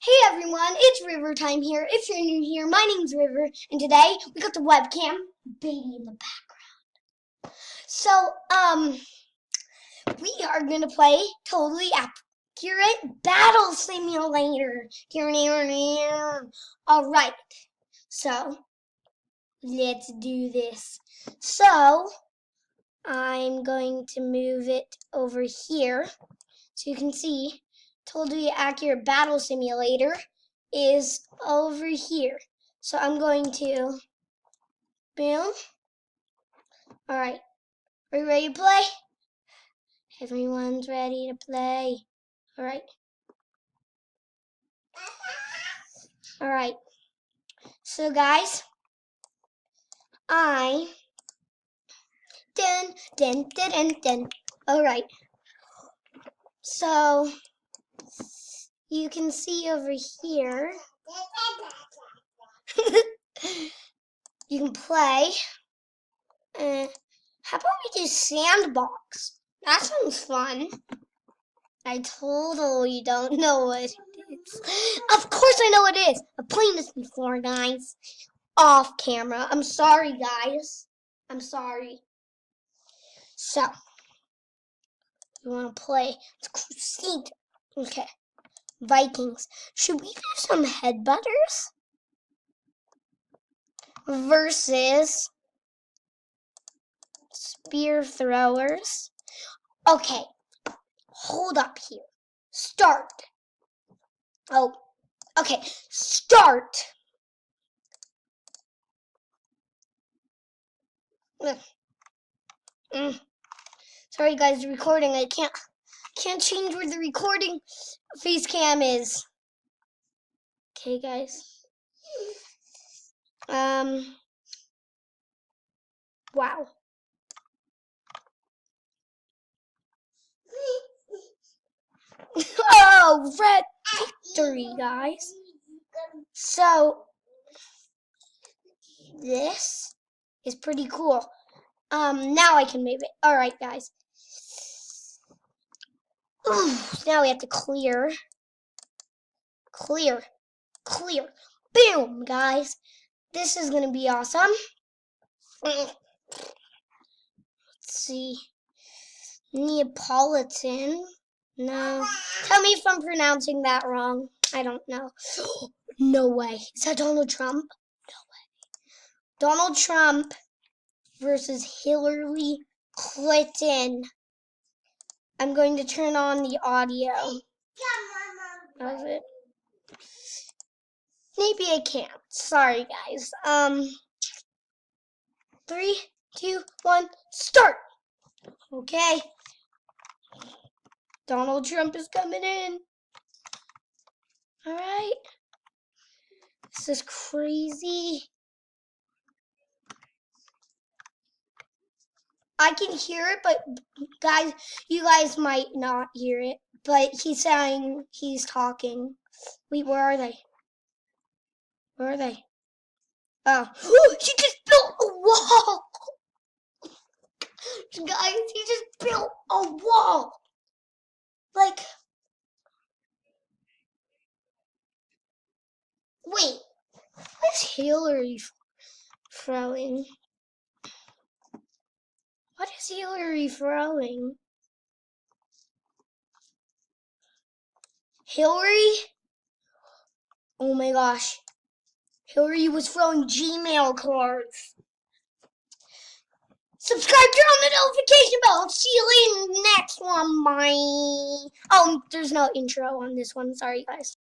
Hey everyone, it's River time here. If you're new here, my name's River, and today we got the webcam baby in the background. So, we are gonna play Totally Accurate Battle Simulator. Alright, so let's do this. So, I'm going to move it over here so you can see Totally Accurate Battle Simulator is over here. So I'm going to boom. Alright, are you ready to play? Everyone's ready to play. Alright. Alright. So guys, Alright. So you can see over here. You can play. How about we do sandbox? That sounds fun. I totally don't know what it is. Of course I know what it is. I've played this before, guys. Off camera. I'm sorry, guys. I'm sorry. So, you want to play? It's Crusade. Okay. Vikings. Should we do some headbutters? Versus spear throwers. Okay. Hold up here. Start. Oh, okay. Start. Sorry guys, the recording. I can't change where the recording face cam is. Okay guys. Wow. Oh, red victory, guys. So this is pretty cool. Now I can move it. All right, guys. Ooh, now we have to clear. Clear. Boom, guys. This is gonna be awesome. Let's see. Neapolitan. No. Tell me if I'm pronouncing that wrong. I don't know. No way. Is that Donald Trump? No way. Donald Trump versus Hillary Clinton. I'm going to turn on the audio. Does it? Maybe I can't. Sorry, guys. 3, 2, 1, start. Okay. Donald Trump is coming in. All right. This is crazy. I can hear it, but guys, you guys might not hear it. But he's saying he's talking. Wait, where are they? Where are they? Oh, he just built a wall. Guys, he just built a wall. Like, wait, what's Hillary throwing? What is Hillary throwing? Hillary? Oh my gosh. Hillary was throwing Gmail cards. Subscribe, turn on the notification bell. See you later in the next one. Bye. Oh, there's no intro on this one. Sorry, guys.